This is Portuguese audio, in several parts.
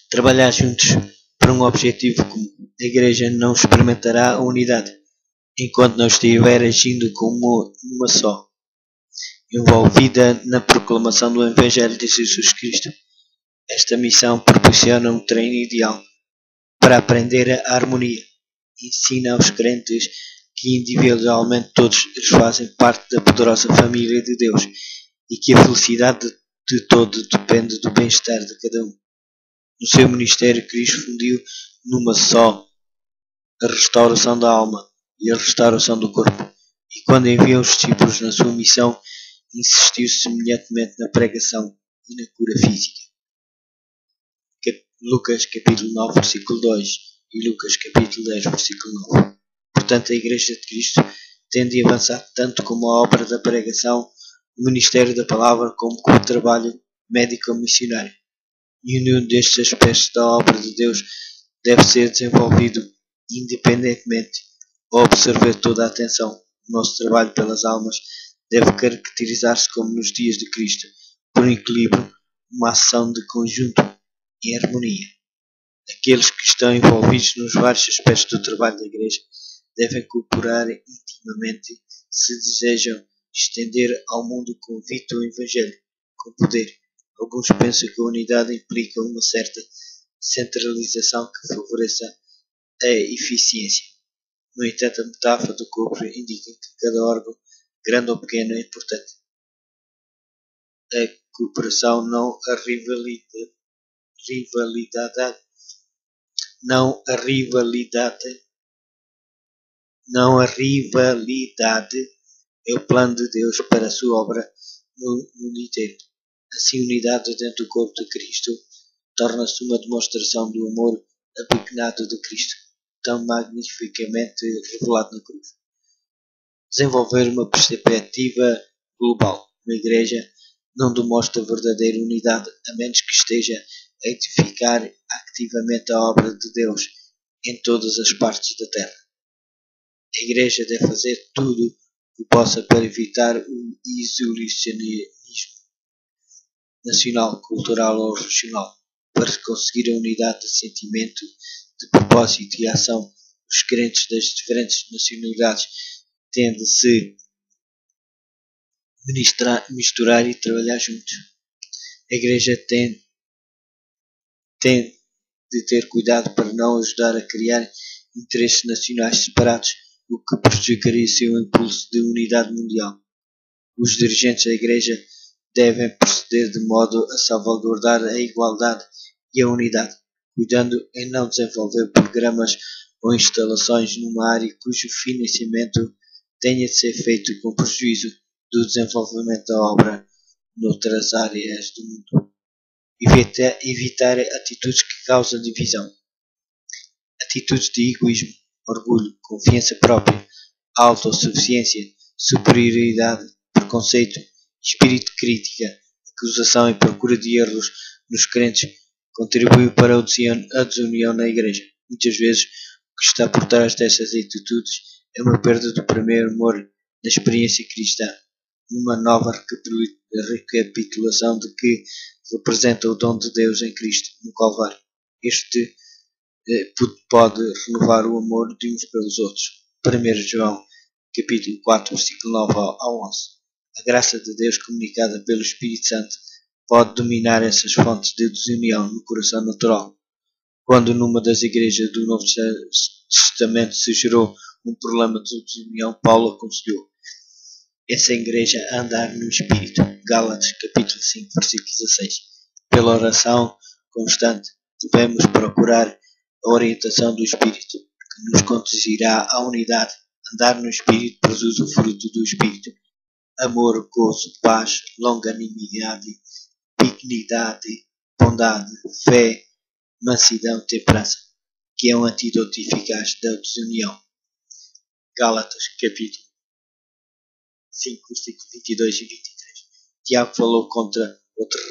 Trabalhar juntos para um objetivo comum. A Igreja não experimentará a unidade enquanto não estiver agindo como uma só, envolvida na proclamação do Evangelho de Jesus Cristo. Esta missão proporciona um treino ideal para aprender a harmonia. Ensina aos crentes que individualmente todos eles fazem parte da poderosa família de Deus e que a felicidade de todos depende do bem-estar de cada um. No seu ministério, Cristo fundiu numa só a restauração da alma e a restauração do corpo. E quando enviou os discípulos na sua missão, insistiu semelhantemente na pregação e na cura física. Lucas capítulo 9, versículo 2 e Lucas capítulo 10, versículo 9. Portanto, a Igreja de Cristo tem de avançar tanto como a obra da pregação, o ministério da palavra, como com o trabalho médico-missionário. E nenhum destes aspectos da obra de Deus deve ser desenvolvido independentemente ou absorver toda a atenção. O nosso trabalho pelas almas deve caracterizar-se, como nos dias de Cristo, por um equilíbrio, uma ação de conjunto e harmonia. Aqueles que estão envolvidos nos vários aspectos do trabalho da Igreja devem cooperar intimamente se desejam estender ao mundo o convite do Evangelho com poder. Alguns pensam que a unidade implica uma certa centralização que favoreça a eficiência. No entanto, a metáfora do corpo indica que cada órgão, grande ou pequeno, é importante. A cooperação, não a rivalidade, é o plano de Deus para a sua obra no mundo inteiro. Assim, a unidade dentro do corpo de Cristo torna-se uma demonstração do amor apequenado de Cristo, tão magnificamente revelado na cruz. Desenvolver uma perspectiva global. Uma Igreja não demonstra verdadeira unidade a menos que esteja a edificar ativamente a obra de Deus em todas as partes da terra. A Igreja deve fazer tudo o que possa para evitar o isolacionismo nacional, cultural ou regional, para conseguir a unidade de sentimento, de propósito e ação. Os crentes das diferentes nacionalidades têm de se misturar e trabalhar juntos. A Igreja tem de ter cuidado para não ajudar a criar interesses nacionais separados, o que prejudicaria seu impulso de unidade mundial. Os dirigentes da Igreja devem proceder de modo a salvaguardar a igualdade e a unidade, cuidando em não desenvolver programas ou instalações numa área cujo financiamento tenha de ser feito com prejuízo do desenvolvimento da obra noutras áreas do mundo. Evitar atitudes que causam divisão. Atitudes de egoísmo, orgulho, confiança própria, autossuficiência, superioridade, preconceito, espírito de crítica, acusação e procura de erros nos crentes contribuem para a desunião na Igreja. Muitas vezes, o que está por trás dessas atitudes é uma perda do primeiro amor da experiência cristã, uma nova recapitulação de que representa o dom de Deus em Cristo no Calvário. Este pode renovar o amor de uns pelos outros. 1 João, capítulo 4, versículo 9 ao 11. A graça de Deus comunicada pelo Espírito Santo pode dominar essas fontes de desunião no coração natural. Quando numa das igrejas do Novo Testamento se gerou um problema de desunião, Paulo aconselhou essa igreja a andar no Espírito. Gálatas, capítulo 5, versículo 16. Pela oração constante, devemos procurar a orientação do Espírito, que nos conduzirá à unidade. Andar no Espírito produz o fruto do Espírito: amor, gozo, paz, longanimidade, benignidade, bondade, fé, mansidão, temperança, que é um antídoto eficaz da desunião. Gálatas, capítulo 5, versículos 22 e 23. Tiago falou contra outra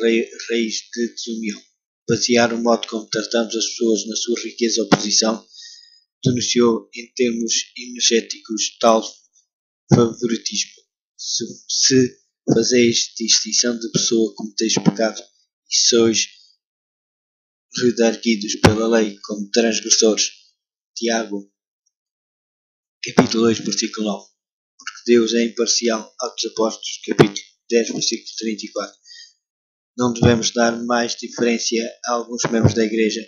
raiz de desunião. Basear o modo como tratamos as pessoas na sua riqueza ou posição, denunciou em termos energéticos tal favoritismo. Se fazeis distinção de pessoa, cometeis pecado e sois redarguidos pela lei como transgressores. Tiago, capítulo 2, versículo 9. Porque Deus é imparcial. Atos Apóstolos, capítulo 10, versículo 34. Não devemos dar mais diferença a alguns membros da Igreja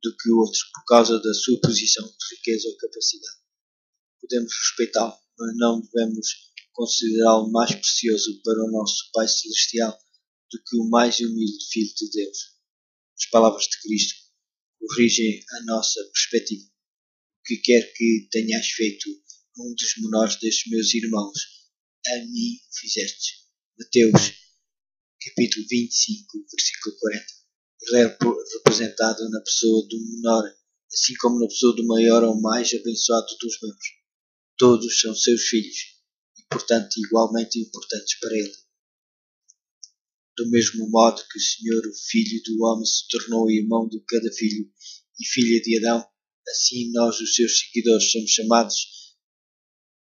do que outros por causa da sua posição, riqueza ou capacidade. Podemos respeitá-lo, mas não devemos considerá-lo mais precioso para o nosso Pai Celestial do que o mais humilde Filho de Deus. As palavras de Cristo corrigem a nossa perspectiva. O que quer que tenhas feito a um dos menores destes meus irmãos, a mim fizeste. Mateus, capítulo 25, versículo 40. Ele é representado na pessoa do menor, assim como na pessoa do maior ou mais abençoado dos membros. Todos são seus filhos e, portanto, igualmente importantes para ele. Do mesmo modo que o Senhor, o Filho do homem, se tornou irmão de cada filho e filha de Adão, assim nós, os seus seguidores, somos chamados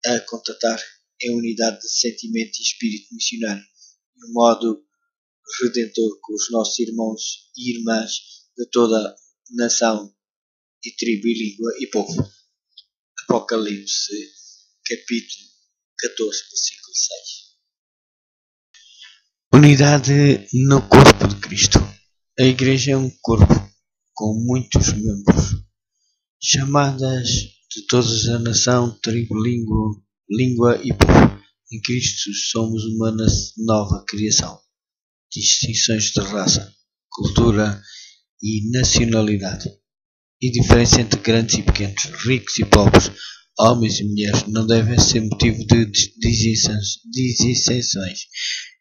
a contatar em unidade de sentimento e espírito missionário, de um modo redentor com os nossos irmãos e irmãs de toda a nação e tribo e língua e povo. Apocalipse, capítulo 14, versículo 6. Unidade no corpo de Cristo. A Igreja é um corpo com muitos membros, chamadas de todas a nação, tribo, língua e povo. Em Cristo somos uma nova criação. Distinções de raça, cultura e nacionalidade, e diferença entre grandes e pequenos, ricos e pobres, homens e mulheres, não devem ser motivo de dissensões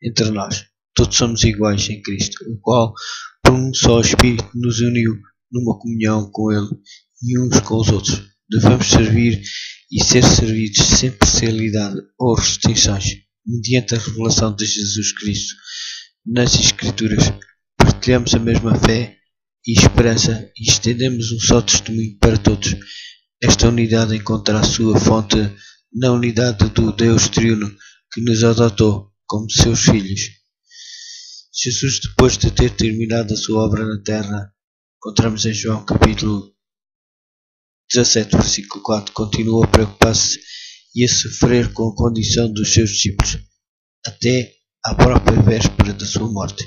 entre nós. Todos somos iguais em Cristo, o qual, por um só Espírito, nos uniu numa comunhão com Ele e uns com os outros. Devemos servir e ser servidos sem parcialidade ou restrições, mediante a revelação de Jesus Cristo. Nas Escrituras, partilhamos a mesma fé e esperança e estendemos um só testemunho para todos. Esta unidade encontra a sua fonte na unidade do Deus Triuno que nos adotou como seus filhos. Jesus, depois de ter terminado a sua obra na terra, encontramos em João capítulo 17, versículo 4, continua a preocupar-se e a sofrer com a condição dos seus discípulos, até à própria véspera da sua morte.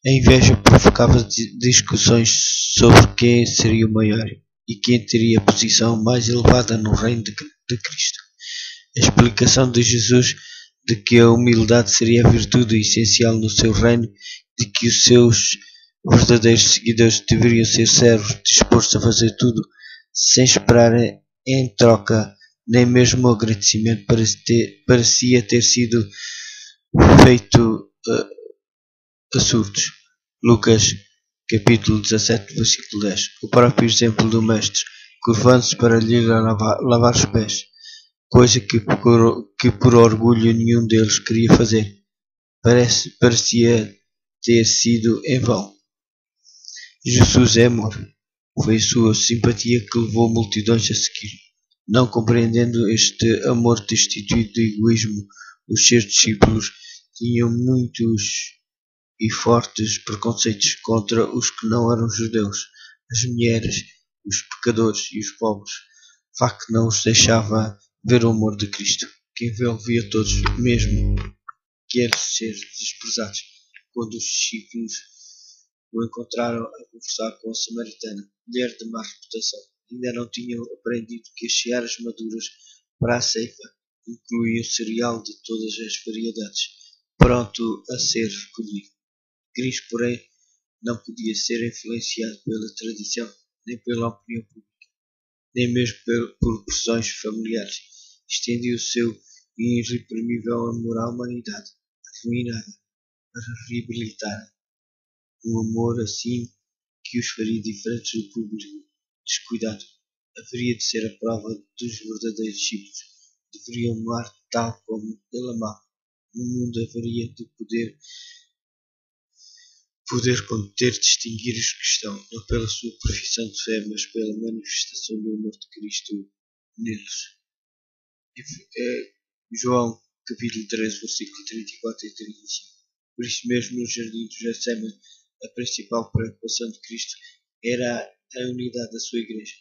A inveja provocava discussões sobre quem seria o maior e quem teria a posição mais elevada no reino de Cristo. A explicação de Jesus de que a humildade seria a virtude essencial no seu reino, de que os seus verdadeiros seguidores deveriam ser servos dispostos a fazer tudo sem esperar em troca nem mesmo o agradecimento, parecia ter sido feito a surdos. Lucas capítulo 17, versículo 10. O próprio exemplo do mestre, curvando-se para lhe lavar os pés, coisa que por orgulho nenhum deles queria fazer, parecia ter sido em vão. Jesus é amor. Foi a sua simpatia que levou multidões a seguir. Não compreendendo este amor destituído de egoísmo, os seus discípulos tinham muitos e fortes preconceitos contra os que não eram judeus, as mulheres, os pecadores e os pobres, facto que não os deixava ver o amor de Cristo, que envolvia todos, mesmo que eles ser desprezados. Quando os discípulos o encontraram a conversar com a samaritana, mulher de má reputação, ainda não tinham aprendido que as searas maduras para a ceifa incluíam cereal de todas as variedades, pronto a ser recolhido. Cristo, porém, não podia ser influenciado pela tradição, nem pela opinião pública, nem mesmo por pressões familiares. Estendia o seu irreprimível amor à humanidade, arruinada, para reabilitar um amor assim que os faria diferentes do público descuidado. Haveria de ser a prova dos verdadeiros discípulos. Deveriam amar tal como ele amava. O mundo haveria de poder conter, distinguir os cristãos, não pela sua profissão de fé, mas pela manifestação do amor de Cristo neles. João capítulo 13, versículo 34 e 35. Por isso mesmo no jardim do Getsemane, A principal preocupação de Cristo era a unidade da sua igreja,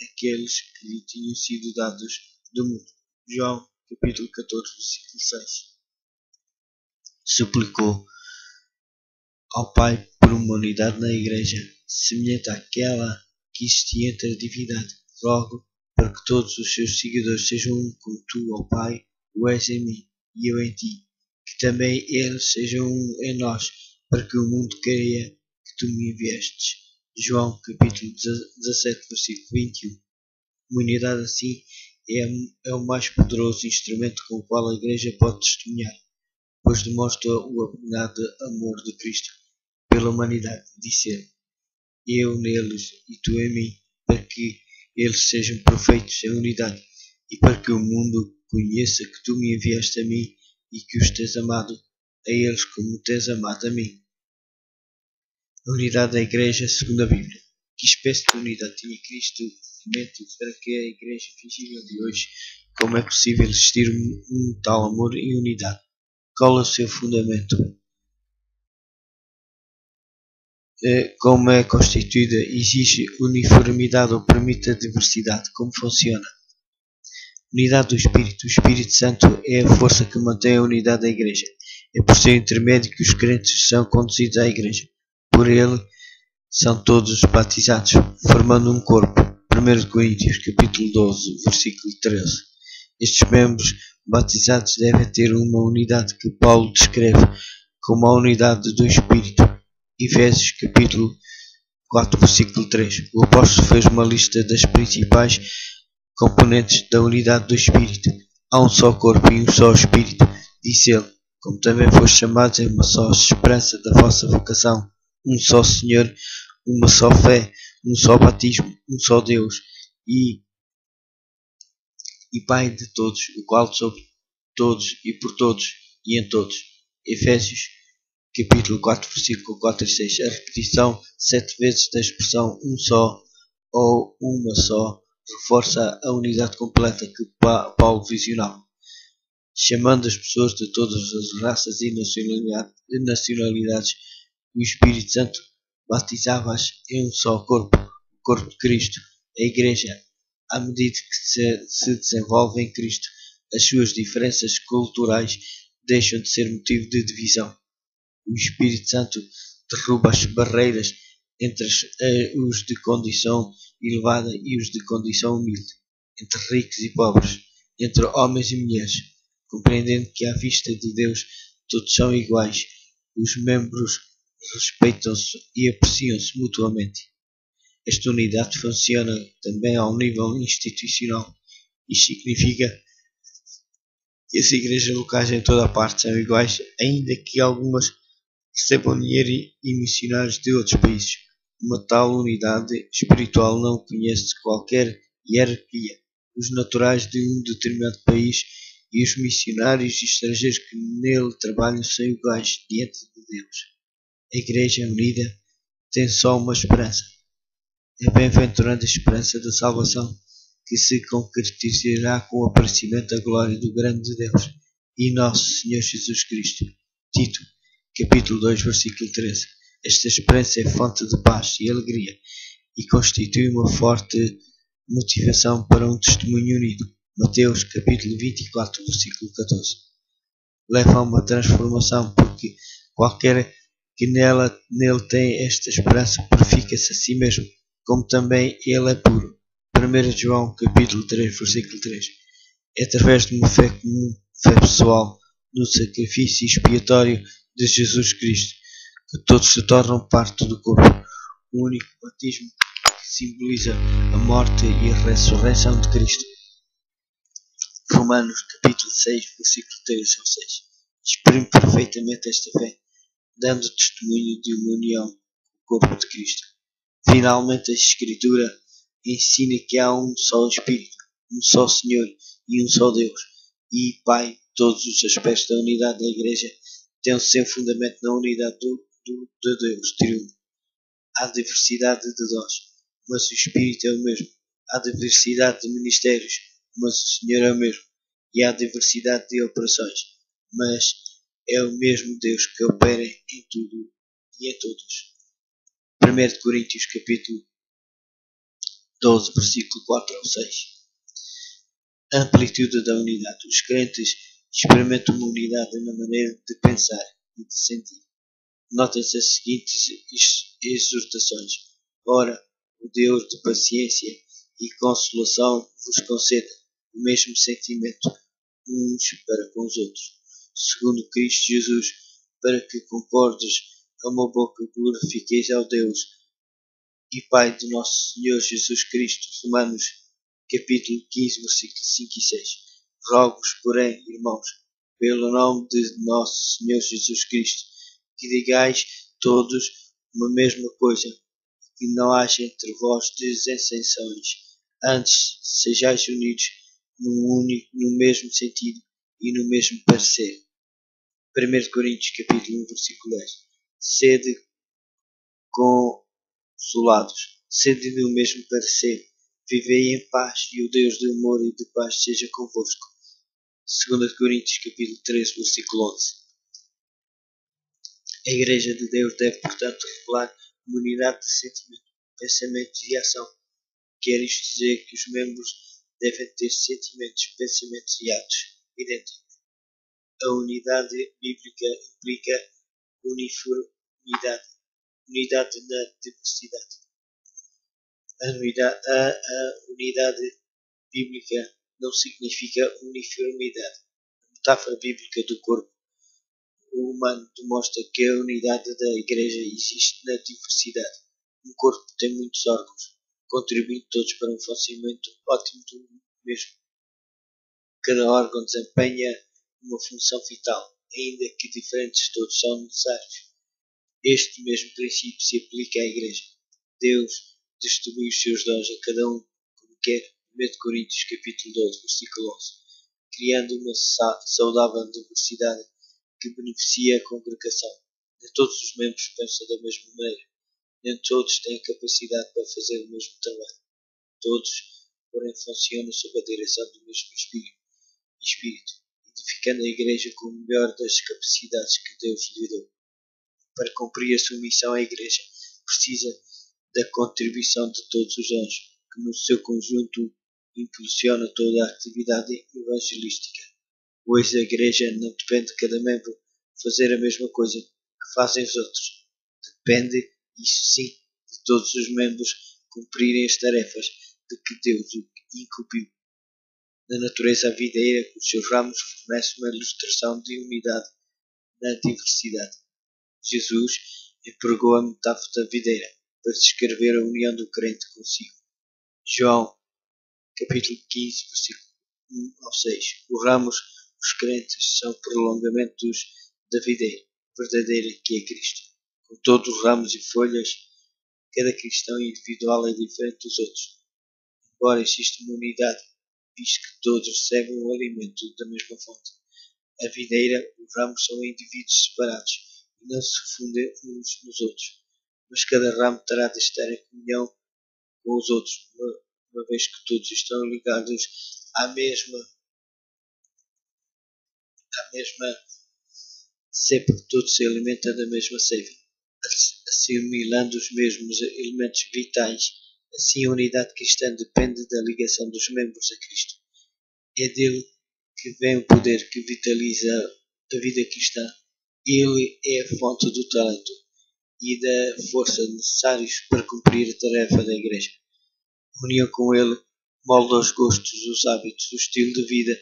aqueles que lhe tinham sido dados do mundo. João, capítulo 14, versículo 6. Suplicou ao Pai por uma unidade na igreja, semelhante àquela que existia entre a divindade. Rogo para que todos os seus seguidores sejam um como tu, ó Pai, o és em mim e eu em ti, que também eles sejam um em nós, para que o mundo creia que tu me enviastes. João capítulo 17, versículo 21. Uma unidade assim é o mais poderoso instrumento com o qual a igreja pode testemunhar, pois demonstra o abnegado amor de Cristo pela humanidade, disse ele, eu neles e tu em mim, para que eles sejam perfeitos em unidade, e para que o mundo conheça que tu me enviaste a mim e que os tens amado a eles como tens amado a mim. A unidade da Igreja segundo a Bíblia. Que espécie de unidade tinha Cristo em mente para que a Igreja fingível de hoje? Como é possível existir um tal amor e unidade? Qual é o seu fundamento? Como é constituída? Exige uniformidade ou permite a diversidade? Como funciona? Unidade do Espírito. O Espírito Santo é a força que mantém a unidade da Igreja. É por seu intermédio que os crentes são conduzidos à Igreja. Por ele são todos batizados, formando um corpo. 1 Coríntios capítulo 12, versículo 13. Estes membros batizados devem ter uma unidade que Paulo descreve como a unidade do Espírito. Efésios capítulo 4, versículo 3. O apóstolo fez uma lista das principais componentes da unidade do Espírito. Há um só corpo e um só Espírito, disse ele, como também foste chamados em uma só esperança da vossa vocação, um só Senhor, uma só fé, um só batismo, um só Deus e Pai de todos, o qual sobre todos e por todos e em todos. Efésios capítulo 4, versículo 4 e 6. A repetição 7 vezes da expressão um só ou uma só reforça a unidade completa que Paulo visionava, chamando as pessoas de todas as raças e nacionalidades. O Espírito Santo batizava-as em um só corpo, o corpo de Cristo, a Igreja. À medida que se desenvolve em Cristo, as suas diferenças culturais deixam de ser motivo de divisão. O Espírito Santo derruba as barreiras entre os de condição elevada e os de condição humilde, entre ricos e pobres, entre homens e mulheres, compreendendo que à vista de Deus todos são iguais, os membros respeitam-se e apreciam-se mutuamente. Esta unidade funciona também ao nível institucional. Isto significa que as igrejas locais em toda a parte são iguais, ainda que algumas recebam dinheiro e missionários de outros países. Uma tal unidade espiritual não conhece qualquer hierarquia. Os naturais de um determinado país e os missionários e estrangeiros que nele trabalham são iguais diante de Deus. A Igreja unida tem só uma esperança. É bem-aventurada a esperança da salvação, que se concretizará com o aparecimento da glória do grande Deus e nosso Senhor Jesus Cristo. Tito, capítulo 2, versículo 13. Esta esperança é fonte de paz e alegria e constitui uma forte motivação para um testemunho unido. Mateus, capítulo 24, versículo 14. Leva a uma transformação, porque qualquer que nele tem esta esperança purifica-se a si mesmo, como também ele é puro. 1 João capítulo 3, versículo 3. É através de uma fé comum, fé pessoal, no sacrifício expiatório de Jesus Cristo, que todos se tornam parte do corpo. O único batismo que simboliza a morte e a ressurreição de Cristo. Romanos capítulo 6, versículo 3 ao 6. Exprime perfeitamente esta fé, dando testemunho de uma união com o corpo de Cristo. Finalmente, a Escritura ensina que há um só Espírito, um só Senhor e um só Deus e Pai. Todos os aspectos da unidade da Igreja têm o seu fundamento na unidade de Deus triunfo. Há diversidade de dons, mas o Espírito é o mesmo. Há diversidade de ministérios, mas o Senhor é o mesmo. E há diversidade de operações, mas é o mesmo Deus que opera em tudo e em todos. 1 Coríntios capítulo 12, versículo 4 ao 6. A amplitude da unidade. Os crentes experimentam uma unidade na maneira de pensar e de sentir. Notem-se as seguintes exortações. Ora, o Deus de paciência e consolação vos conceda o mesmo sentimento uns para com os outros, segundo Cristo Jesus, para que concordes a uma boca glorifiqueis ao Deus e Pai de nosso Senhor Jesus Cristo. Romanos capítulo 15, versículos 5 e 6. Rogo-vos, porém, irmãos, pelo nome de nosso Senhor Jesus Cristo, que digais todos uma mesma coisa, que não haja entre vós desensações, antes sejais unidos no mesmo sentido e no mesmo parecer. 1 Coríntios capítulo 1, versículo 10. Sede consolados, sede do mesmo parecer, vivei em paz, e o Deus de amor e de paz seja convosco. 2 Coríntios capítulo 13, versículo 11. A Igreja de Deus deve, portanto, revelar uma unidade de sentimento, pensamento e ação. Quer isto dizer que os membros devem ter sentimentos, pensamentos e atos idênticos. A unidade bíblica implica uniformidade, unidade na diversidade. A unidade bíblica não significa uniformidade. A metáfora bíblica do corpo humano demonstra que a unidade da Igreja existe na diversidade. Um corpo tem muitos órgãos, contribuindo todos para um funcionamento ótimo do mesmo. Cada órgão desempenha uma função vital, ainda que diferentes, todos são necessários. Este mesmo princípio se aplica à Igreja. Deus distribui os seus dons a cada um como quer. 1 Coríntios capítulo 12, versículo 11, criando uma saudável diversidade que beneficia a congregação. Nem todos os membros pensam da mesma maneira. Nem todos têm capacidade para fazer o mesmo trabalho. Todos, porém, funcionam sob a direção do mesmo Espírito, edificando a Igreja com o melhor das capacidades que Deus lhe deu. Para cumprir a sua missão, a Igreja precisa da contribuição de todos os dons, que no seu conjunto impulsiona toda a atividade evangelística. Hoje a Igreja não depende de cada membro fazer a mesma coisa que fazem os outros. Depende, isso sim, de todos os membros cumprirem as tarefas de que Deus incumbiu. Na natureza videira, os seus ramos fornecem uma ilustração de unidade na diversidade. Jesus empregou a metáfora da videira para descrever a união do crente consigo. João, capítulo 15, versículo 1 ao 6. Os ramos, os crentes, são prolongamentos da videira verdadeira que é Cristo. Com todos os ramos e folhas, cada cristão individual é diferente dos outros. Embora exista uma unidade, visto que todos recebem o alimento da mesma fonte. A videira, os ramos são indivíduos separados e não se fundem uns nos outros, mas cada ramo terá de estar em comunhão com os outros, uma vez que todos estão ligados à mesma cepa, todos se alimentam da mesma seiva, assimilando os mesmos elementos vitais. Assim, a unidade cristã depende da ligação dos membros a Cristo. É dele que vem o poder que vitaliza a vida cristã. Ele é a fonte do talento e da força necessários para cumprir a tarefa da Igreja. A união com ele molda os gostos, os hábitos, o estilo de vida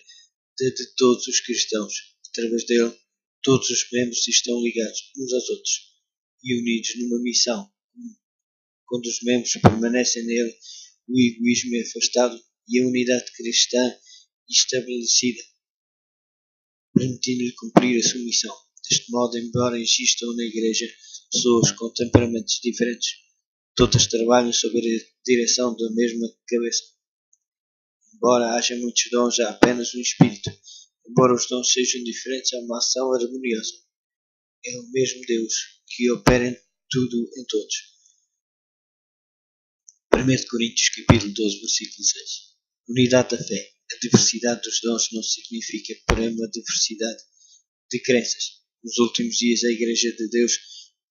de todos os cristãos. Através dele, todos os membros estão ligados uns aos outros e unidos numa missão. Quando os membros permanecem nele, o egoísmo é afastado e a unidade cristã estabelecida, permitindo-lhe cumprir a sua missão. Deste modo, embora existam na Igreja pessoas com temperamentos diferentes, todas trabalham sob a direção da mesma cabeça. Embora haja muitos dons, há apenas um Espírito. Embora os dons sejam diferentes, há uma ação harmoniosa. É o mesmo Deus que opera em tudo em todos. 1 Coríntios capítulo 12, versículo 6. Unidade da fé. A diversidade dos dons não significa, porém, uma diversidade de crenças. Nos últimos dias, a Igreja de Deus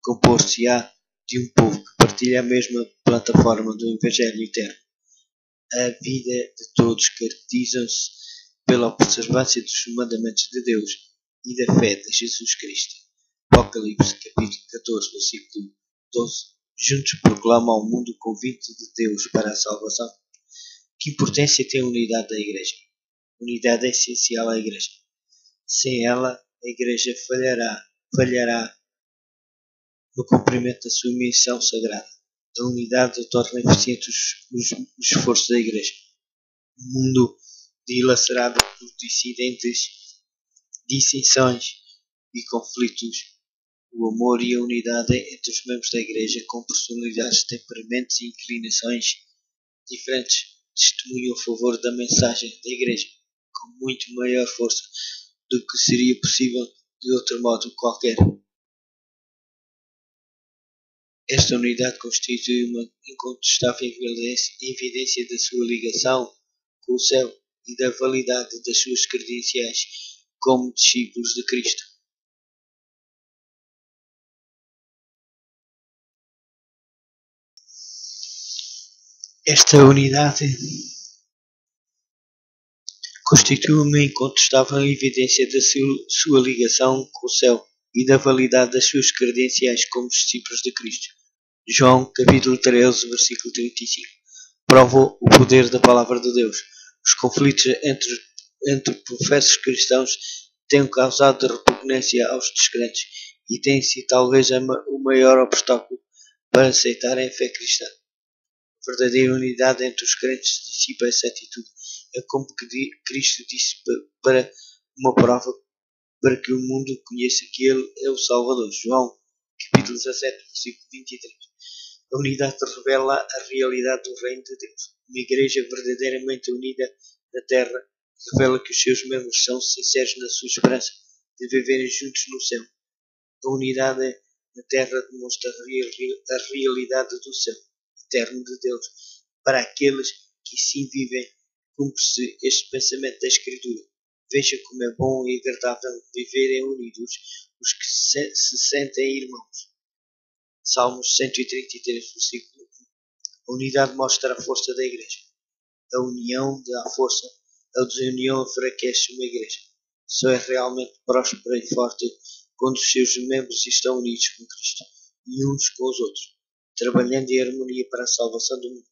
compor-se-á de um povo que partilha a mesma plataforma do Evangelho eterno. A vida de todos caracteriza-se pela observância dos mandamentos de Deus e da fé de Jesus Cristo. Apocalipse, capítulo 14, versículo 12. Juntos proclamam ao mundo o convite de Deus para a salvação. Que importância tem a unidade da Igreja? Unidade é essencial à Igreja. Sem ela, a Igreja falhará no cumprimento da sua missão sagrada. A unidade torna eficientes os esforços da Igreja. Um mundo dilacerado por dissidentes, dissensões e conflitos, o amor e a unidade entre os membros da Igreja, com personalidades, temperamentos e inclinações diferentes, testemunham a favor da mensagem da Igreja com muito maior força do que seria possível de outro modo qualquer. Esta unidade constitui uma incontestável evidência da sua ligação com o céu e da validade das suas credenciais como discípulos de Cristo. Esta unidade constitui uma incontestável evidência da sua ligação com o céu e da validade das suas credenciais como discípulos de Cristo. João, capítulo 13, versículo 35. Prova o poder da palavra de Deus. Os conflitos entre professos cristãos têm causado repugnância aos descrentes e têm sido talvez o maior obstáculo para aceitarem a fé cristã. A verdadeira unidade entre os crentes dissipa essa atitude. É como que Cristo disse para uma prova para que o mundo conheça que Ele é o Salvador. João, capítulo 17, versículo 23. A unidade revela a realidade do reino de Deus. Uma igreja verdadeiramente unida na terra revela que os seus membros são sinceros na sua esperança de viverem juntos no céu. A unidade na terra demonstra a realidade do céu eterno de Deus. Para aqueles que assim vivem, cumpre-se este pensamento da Escritura. Veja como é bom e agradável viverem unidos os que se sentem irmãos. Salmos 133, versículo 1. A unidade mostra a força da Igreja. A união dá força. A desunião enfraquece uma Igreja. Só é realmente próspera e forte quando os seus membros estão unidos com Cristo e uns com os outros, trabalhando em harmonia para a salvação do mundo.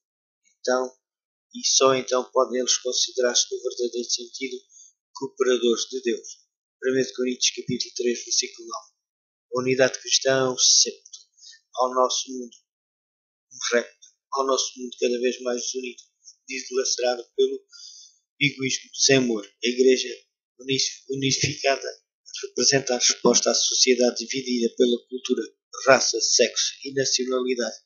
Só então podem eles considerar-se no verdadeiro sentido cooperadores de Deus. 1 Coríntios capítulo 3, versículo 9. A unidade cristã é um recepto ao nosso mundo, ao nosso mundo cada vez mais desunido, dilacerado pelo egoísmo, sem amor. A Igreja unificada representa a resposta à sociedade dividida pela cultura, raça, sexo e nacionalidade.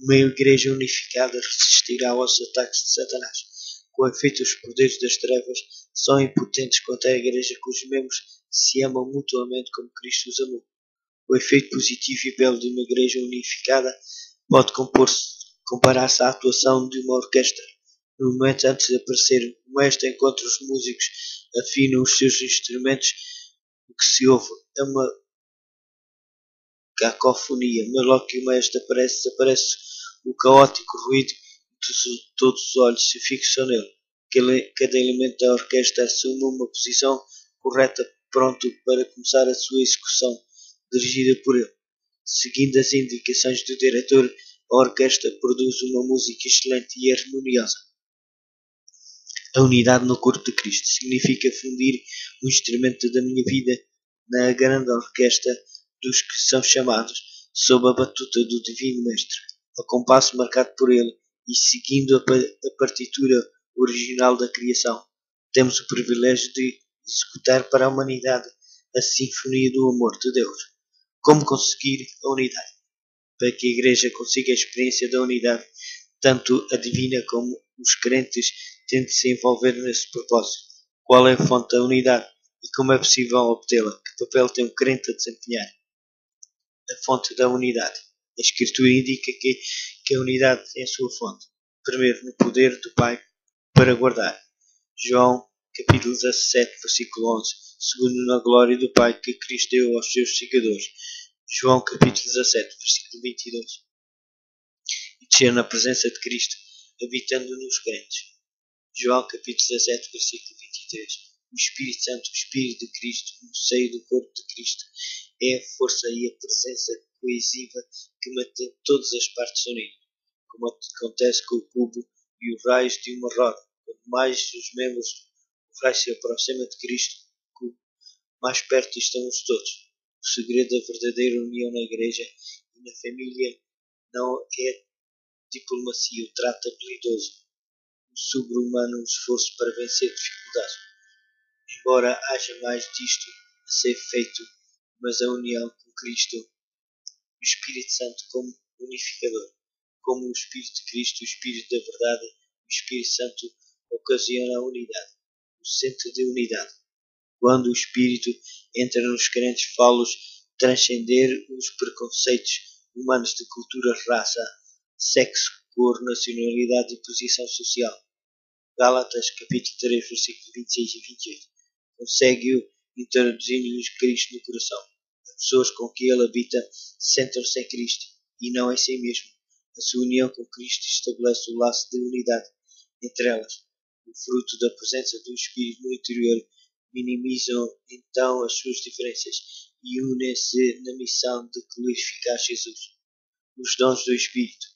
Uma Igreja unificada resistirá aos ataques de Satanás. Com efeito, os poderes das trevas são impotentes contra a Igreja cujos membros se amam mutuamente como Cristo os amou. O efeito positivo e belo de uma Igreja unificada pode comparar-se à atuação de uma orquestra. No momento antes de aparecer o mestre, enquanto os músicos afinam os seus instrumentos, o que se ouve é uma cacofonia, mas logo que o mestre aparece, desaparece o caótico ruído e todos os olhos se fixam nele. Cada elemento da orquestra assume uma posição correta, pronto para começar a sua execução, dirigida por ele. Seguindo as indicações do diretor, a orquestra produz uma música excelente e harmoniosa. A unidade no corpo de Cristo significa fundir o instrumento da minha vida na grande orquestra dos que são chamados sob a batuta do Divino Mestre, ao compasso marcado por ele e seguindo a partitura original da criação. Temos o privilégio de executar para a humanidade a sinfonia do amor de Deus. Como conseguir a unidade? Para que a Igreja consiga a experiência da unidade, tanto a divina como os crentes têm de se envolver nesse propósito. Qual é a fonte da unidade e como é possível obtê-la? Que papel tem o crente a desempenhar? A fonte da unidade. A Escritura indica que a unidade tem a sua fonte. Primeiro, no poder do Pai para guardar. João, capítulo 17, versículo 11. Segundo, na glória do Pai que Cristo deu aos seus seguidores. João capítulo 17, versículo 22. E descer na presença de Cristo, habitando nos crentes. João capítulo 17, versículo 23. O Espírito Santo, o Espírito de Cristo, no seio do corpo de Cristo, é a força e a presença coesiva que mantém todas as partes unidas, como acontece com o cubo e os raios de uma roda. Quanto mais os membros do raio se aproximam de Cristo, mais perto estão os todos. O segredo da verdadeira união na igreja e na família não é diplomacia, o trato habilidoso, o sobre-humano esforço para vencer dificuldades. Embora haja mais disto a ser feito, mas a união com Cristo, o Espírito Santo como unificador, como o Espírito de Cristo, o Espírito da verdade, o Espírito Santo ocasiona a unidade, o centro de unidade. Quando o Espírito entra nos crentes, fala-os transcender os preconceitos humanos de cultura, raça, sexo, cor, nacionalidade e posição social. Gálatas capítulo 3, versículo 26 e 28. Consegue-o introduzindo-lhes Cristo no coração. As pessoas com que ele habita centram-se em Cristo e não em si mesmo. A sua união com Cristo estabelece o laço de unidade entre elas. O fruto da presença do Espírito no interior minimizam então as suas diferenças e unem-se na missão de glorificar Jesus. Os dons do Espírito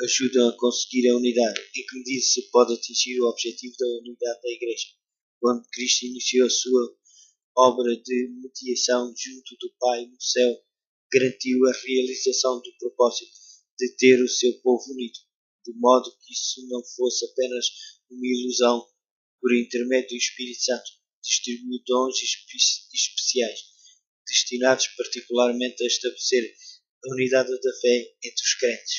ajudam a conseguir a unidade. Em que medida se pode atingir o objetivo da unidade da Igreja? Quando Cristo iniciou a sua obra de mediação junto do Pai no céu, garantiu a realização do propósito de ter o seu povo unido, de modo que isso não fosse apenas uma ilusão. Por intermédio do Espírito Santo, distribuiu dons especiais, destinados particularmente a estabelecer a unidade da fé entre os crentes.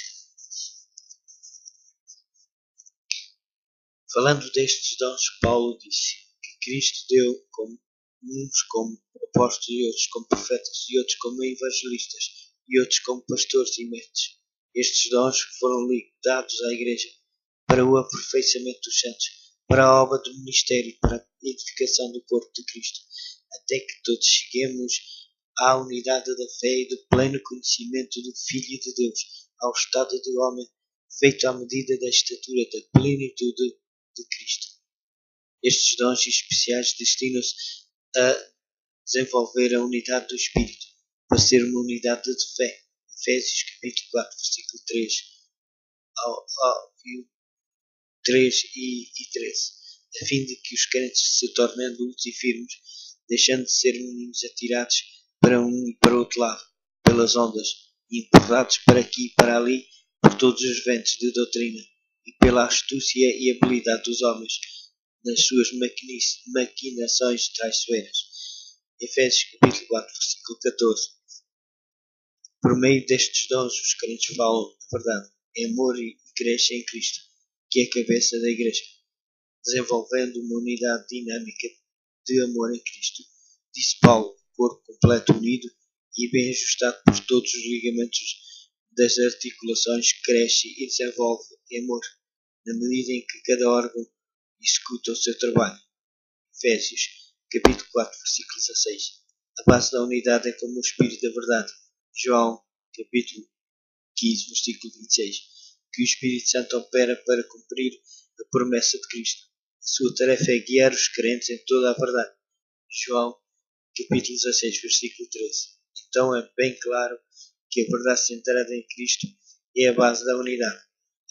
Falando destes dons, Paulo disse que Cristo deu uns como apóstolos e outros como profetas e outros como evangelistas e outros como pastores e mestres. Estes dons foram dados à Igreja para o aperfeiçoamento dos santos, para a obra do ministério, para a edificação do corpo de Cristo, até que todos cheguemos à unidade da fé e do pleno conhecimento do Filho de Deus, ao estado de homem, feito à medida da estatura da plenitude de Cristo. Estes dons especiais destinam-se a desenvolver a unidade do Espírito, para ser uma unidade de fé. Efésios capítulo 4, versículo 3 3 e 13, a fim de que os crentes se tornem adultos e firmes, deixando de ser meninos atirados para um e para outro lado, pelas ondas, e empurrados para aqui e para ali, por todos os ventos de doutrina, e pela astúcia e habilidade dos homens, nas suas maquinações traiçoeiras. Efésios capítulo 4, versículo 14. Por meio destes dons, os crentes falam a verdade, em amor e crescem em Cristo, que é a cabeça da Igreja, desenvolvendo uma unidade dinâmica de amor em Cristo. Disse Paulo, corpo completo, unido e bem ajustado por todos os ligamentos das articulações, cresce e desenvolve em amor, na medida em que cada órgão executa o seu trabalho. Efésios, capítulo 4, versículo 16. A base da unidade é como o Espírito da verdade. João, capítulo 15, versículo 26. Que o Espírito Santo opera para cumprir a promessa de Cristo. A sua tarefa é guiar os crentes em toda a verdade. João, capítulo 16, versículo 13. Então é bem claro que a verdade centrada em Cristo é a base da unidade.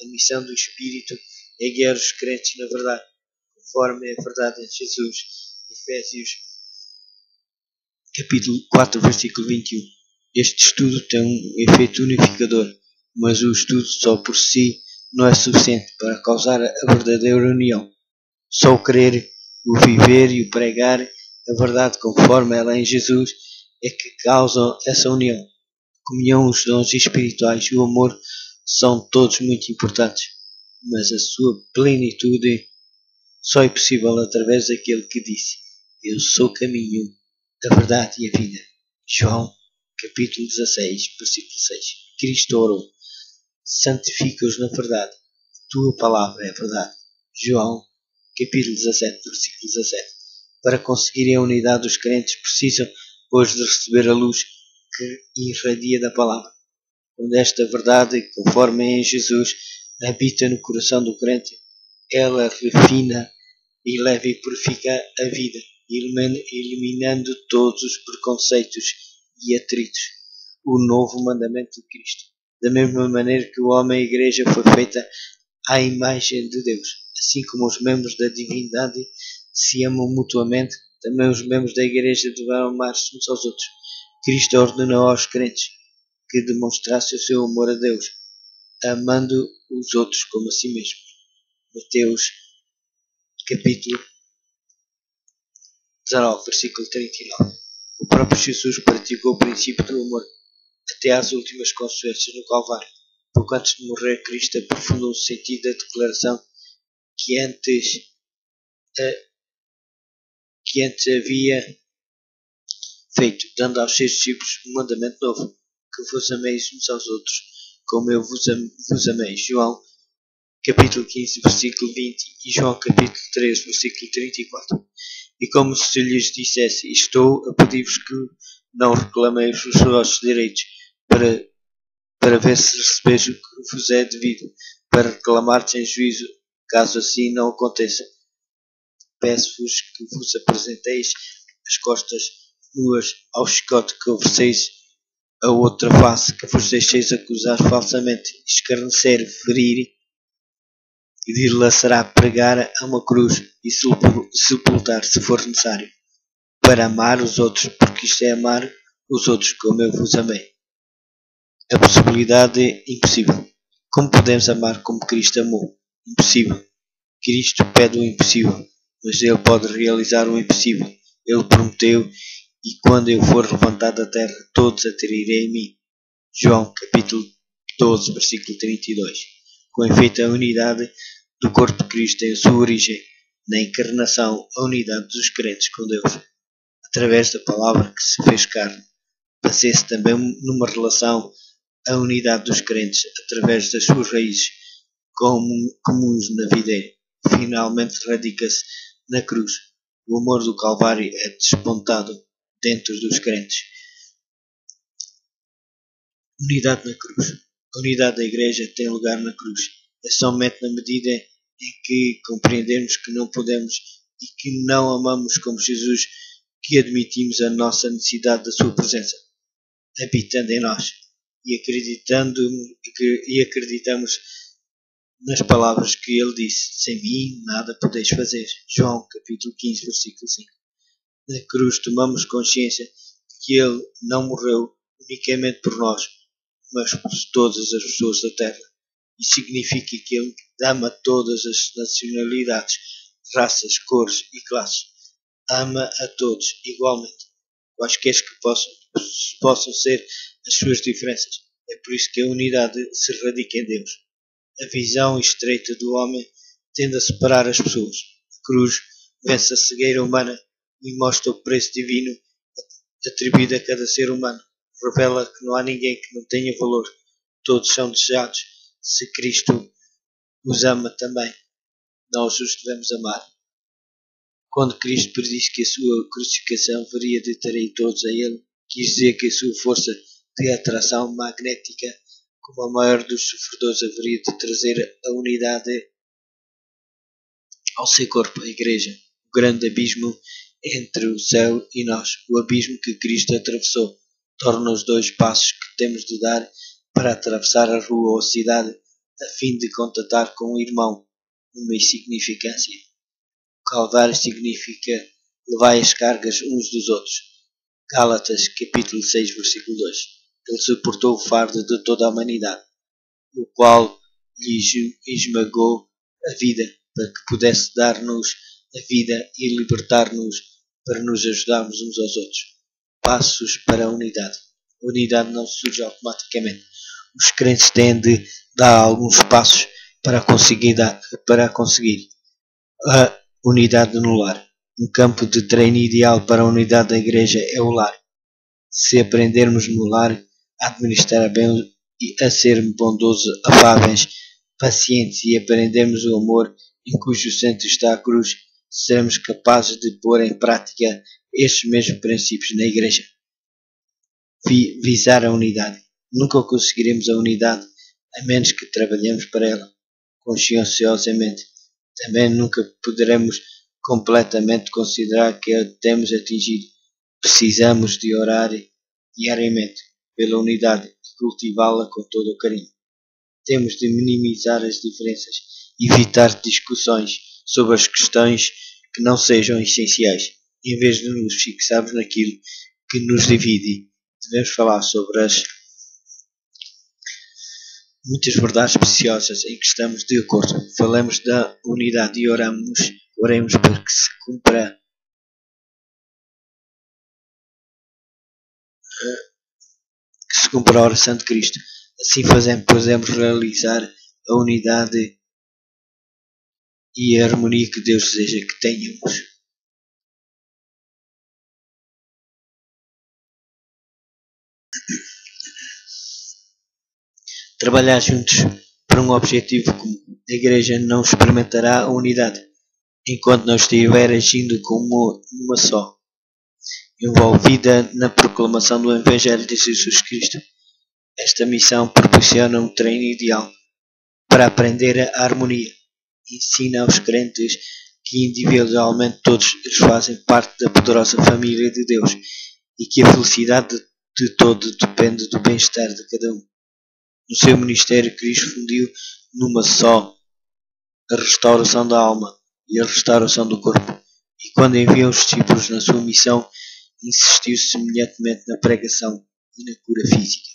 A missão do Espírito é guiar os crentes na verdade, conforme a verdade em Jesus. Efésios, capítulo 4, versículo 21. Este estudo tem um efeito unificador, mas o estudo só por si não é suficiente para causar a verdadeira união. Só o crer, o viver e o pregar a verdade conforme ela é em Jesus é que causam essa união. A comunhão, os dons espirituais e o amor são todos muito importantes, mas a sua plenitude só é possível através daquele que disse: Eu sou o caminho, a verdade e a vida. João, capítulo 16, versículo 6. Cristo orou: santifica-os na verdade. Tua palavra é a verdade. João, capítulo 17, versículo 17. Para conseguirem a unidade dos crentes, precisam, hoje, de receber a luz que irradia da palavra. Quando esta verdade, conforme em Jesus, habita no coração do crente, ela refina e leva e purifica a vida, eliminando todos os preconceitos e atritos. O novo mandamento de Cristo. Da mesma maneira que o homem e a igreja foi feita à imagem de Deus, assim como os membros da divindade se amam mutuamente, também os membros da igreja deverão amar-se uns aos outros. Cristo ordenou aos crentes que demonstrassem o seu amor a Deus, amando os outros como a si mesmos. Mateus, capítulo 19, versículo 39. O próprio Jesus praticou o princípio do amor até às últimas consequências no Calvário, porque antes de morrer Cristo aprofundou o sentido da declaração que antes havia feito, dando aos seus discípulos um mandamento novo, que vos ameis uns aos outros, como eu vos amei. João, capítulo 15, versículo 20 e João, capítulo 13, versículo 34. E como se lhes dissesse, estou a pedir-vos que não reclameis os vossos direitos, para ver se recebeis o que vos é devido, para reclamar sem juízo, caso assim não aconteça. Peço-vos que vos apresenteis as costas nuas ao chicote, que ofereceis a outra face, que vos deixeis acusar falsamente, escarnecer, ferir e dilacerar, pregar a uma cruz e sepultar, se for necessário, para amar os outros, porque isto é amar os outros como eu vos amei. A possibilidade é impossível. Como podemos amar como Cristo amou? Impossível. Cristo pede o impossível, mas Ele pode realizar o impossível. Ele prometeu, e quando eu for levantado da terra, todos atrairei a mim. João, capítulo 12, versículo 32. Com efeito, a unidade do corpo de Cristo tem a sua origem na encarnação, a unidade dos crentes com Deus, através da palavra que se fez carne. Passei-se também numa relação a unidade dos crentes, através das suas raízes comuns na videira. Finalmente radica-se na cruz. O amor do Calvário é despontado dentro dos crentes. Unidade na cruz. A unidade da igreja tem lugar na cruz. É somente na medida em que compreendemos que não podemos e que não amamos como Jesus que admitimos a nossa necessidade da sua presença, habitando em nós, e acreditamos nas palavras que ele disse: sem mim nada podeis fazer. João, capítulo 15, versículo 5. Na cruz tomamos consciência de que ele não morreu unicamente por nós, mas por todas as pessoas da terra. Isso significa que ele ama todas as nacionalidades, raças, cores e classes. Ama a todos igualmente, quaisquer que possam ser as suas diferenças. É por isso que a unidade se radica em Deus. A visão estreita do homem tende a separar as pessoas. A cruz vence a cegueira humana e mostra o preço divino atribuído a cada ser humano. Revela que não há ninguém que não tenha valor. Todos são desejados. Se Cristo os ama também, nós os devemos amar. Quando Cristo predisse que a sua crucificação veria de atrair todos a ele, quis dizer que a sua força de atração magnética, como a maior dos sofredores, haveria de trazer a unidade ao seu corpo, a igreja. O grande abismo entre o céu e nós, o abismo que Cristo atravessou, torna os 2 passos que temos de dar para atravessar a rua ou a cidade, a fim de contatar com o irmão, uma insignificância. Calvário significa levai as cargas uns dos outros. Gálatas, capítulo 6, versículo 2. Ele suportou o fardo de toda a humanidade, o qual lhe esmagou a vida, para que pudesse dar-nos a vida e libertar-nos para nos ajudarmos uns aos outros. Passos para a unidade. A unidade não surge automaticamente. Os crentes têm de dar alguns passos para conseguir a unidade no lar. Um campo de treino ideal para a unidade da igreja é o lar. Se aprendermos no lar a administrar bem e a ser bondosos, afáveis, pacientes e aprendermos o amor em cujo centro está a cruz, seremos capazes de pôr em prática estes mesmos princípios na igreja. visar a unidade. Nunca conseguiremos a unidade a menos que trabalhemos para ela conscienciosamente. Também nunca poderemos completamente considerar que a temos atingido. Precisamos de orar diariamente pela unidade e cultivá-la com todo o carinho. Temos de minimizar as diferenças, evitar discussões sobre as questões que não sejam essenciais. Em vez de nos fixarmos naquilo que nos divide, devemos falar sobre as muitas verdades preciosas em que estamos de acordo. Falamos da unidade e oremos para que se cumpra a oração de Cristo. Assim podemos realizar a unidade e a harmonia que Deus deseja que tenhamos. Trabalhar juntos para um objetivo comum. A Igreja não experimentará a unidade enquanto não estiver agindo como uma só, envolvida na proclamação do Evangelho de Jesus Cristo. Esta missão proporciona um treino ideal para aprender a harmonia. Ensina aos crentes que individualmente todos eles fazem parte da poderosa família de Deus e que a felicidade de todo depende do bem-estar de cada um. No seu ministério, Cristo fundiu numa só a restauração da alma e a restauração do corpo. E quando enviou os discípulos na sua missão, insistiu semelhantemente na pregação e na cura física.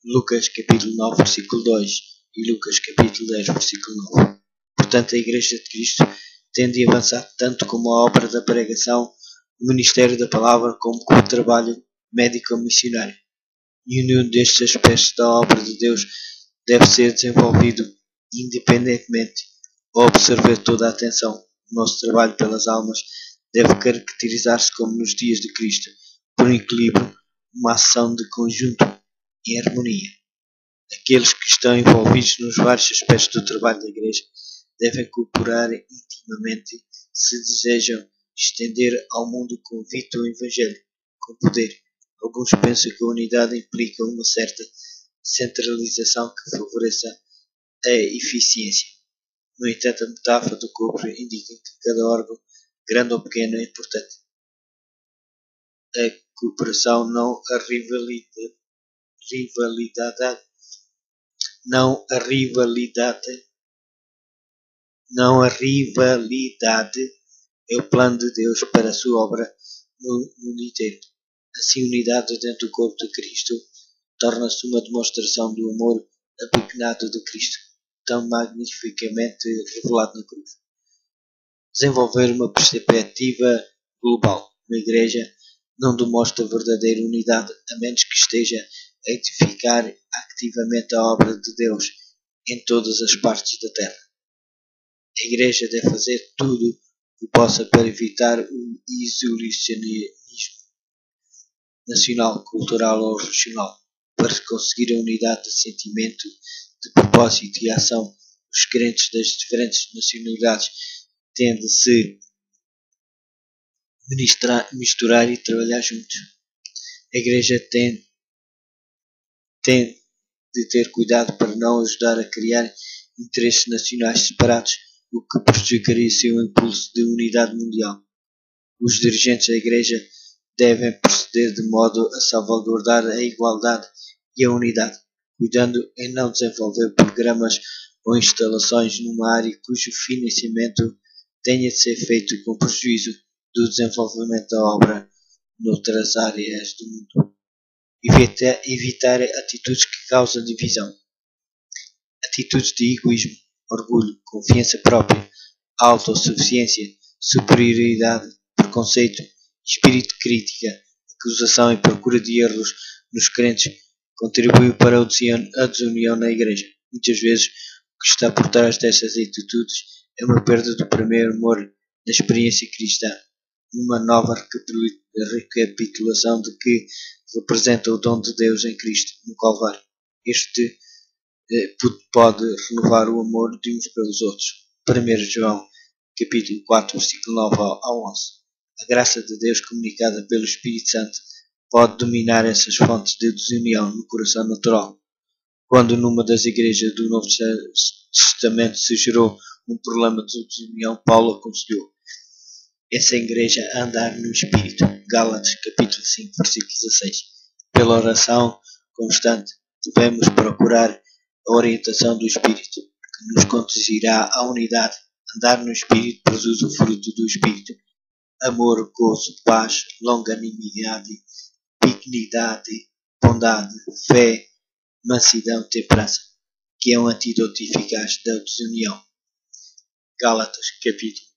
Lucas capítulo 9, versículo 2 e Lucas capítulo 10, versículo 9. Portanto, a Igreja de Cristo tem de avançar tanto como a obra da pregação, o ministério da palavra, como com o trabalho médico-missionário. E nenhum destes aspectos da obra de Deus deve ser desenvolvido independentemente ou absorver toda a atenção. O nosso trabalho pelas almas deve caracterizar-se, como nos dias de Cristo, por um equilíbrio, uma ação de conjunto em harmonia. Aqueles que estão envolvidos nos vários aspectos do trabalho da Igreja devem cooperar intimamente se desejam estender ao mundo o convite ao Evangelho com poder. Alguns pensam que a unidade implica uma certa centralização que favoreça a eficiência. No entanto, a metáfora do corpo indica que cada órgão, grande ou pequeno, é importante. A cooperação, não a rivalidade, é o plano de Deus para a sua obra no mundo inteiro. Assim, a unidade dentro do corpo de Cristo torna-se uma demonstração do amor apequenado de Cristo, tão magnificamente revelado na cruz. Desenvolver uma perspectiva global. Uma Igreja não demonstra verdadeira unidade a menos que esteja a edificar ativamente a obra de Deus em todas as partes da terra. A Igreja deve fazer tudo o que possa para evitar o isolacionismo nacional, cultural ou regional, para conseguir a unidade de sentimento, de propósito e ação. Os crentes das diferentes nacionalidades têm de se misturar e trabalhar juntos. A Igreja tem de ter cuidado para não ajudar a criar interesses nacionais separados, o que prejudicaria seu impulso de unidade mundial. Os dirigentes da Igreja devem proceder de modo a salvaguardar a igualdade e a unidade, cuidando em não desenvolver programas ou instalações numa área cujo financiamento tenha de ser feito com prejuízo do desenvolvimento da obra noutras áreas do mundo. Evitar atitudes que causam divisão. Atitudes de egoísmo, orgulho, confiança própria, autossuficiência, superioridade, preconceito, espírito de crítica, acusação e procura de erros nos crentes contribuiu para a desunião na Igreja. Muitas vezes, o que está por trás destas atitudes é uma perda do primeiro amor da experiência cristã, uma nova recapitulação de que representa o dom de Deus em Cristo no Calvário. Este pode renovar o amor de uns pelos outros. 1 João capítulo 4, versículo 9 ao 11. A graça de Deus comunicada pelo Espírito Santo pode dominar essas fontes de desunião no coração natural. Quando numa das igrejas do Novo Testamento se gerou um problema de desunião, Paulo aconselhou essa igreja a andar no Espírito. Gálatas capítulo 5, versículo 16. Pela oração constante devemos procurar a orientação do Espírito, que nos conduzirá à unidade. Andar no Espírito produz o fruto do Espírito: amor, gozo, paz, longanimidade, benignidade, bondade, fé, mansidão, temperança, que é um antídoto eficaz da desunião. Gálatas capítulo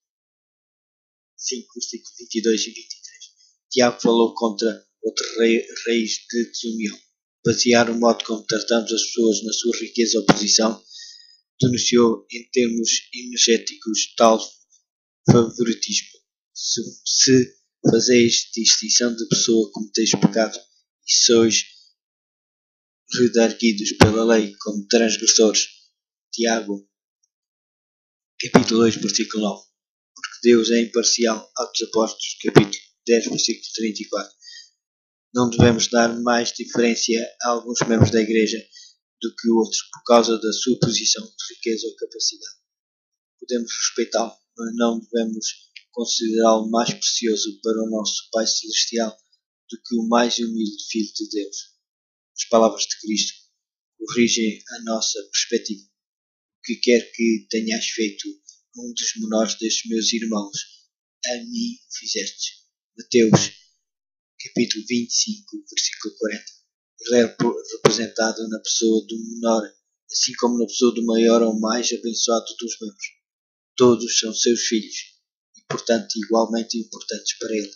5, versículos 22 e 23. Tiago falou contra outras raízes de desunião. Basear o modo como tratamos as pessoas na sua riqueza ou posição denunciou em termos energéticos tal favoritismo. Se fazeis distinção de pessoa, cometeis pecado e sois redarguidos pela lei como transgressores. Tiago capítulo 2, versículo 9. Porque Deus é imparcial. Atos Apóstolos capítulo 10, versículo 34. Não devemos dar mais diferença a alguns membros da igreja do que outros por causa da sua posição, riqueza ou capacidade. Podemos respeitá-lo, mas não devemos considerá-lo mais precioso para o nosso Pai Celestial do que o mais humilde Filho de Deus. As palavras de Cristo corrigem a nossa perspectiva. O que quer que tenhas feito a um dos menores destes meus irmãos, a mim fizeste. Mateus capítulo 25, versículo 40. Ele é representado na pessoa do menor, assim como na pessoa do maior ou mais abençoado dos membros. Todos são seus filhos e, portanto, igualmente importantes para ele.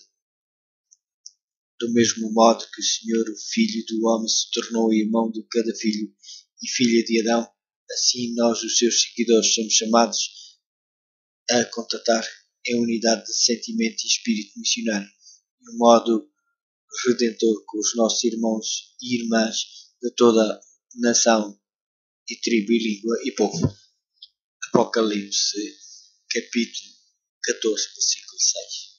Do mesmo modo que o Senhor, o Filho do Homem, se tornou irmão de cada filho e filha de Adão, assim nós, os seus seguidores, somos chamados a contatar em unidade de sentimento e espírito missionário, de um modo redentor com os nossos irmãos e irmãs de toda nação e tribo e língua e povo. Apocalipse capítulo 14, versículo 6.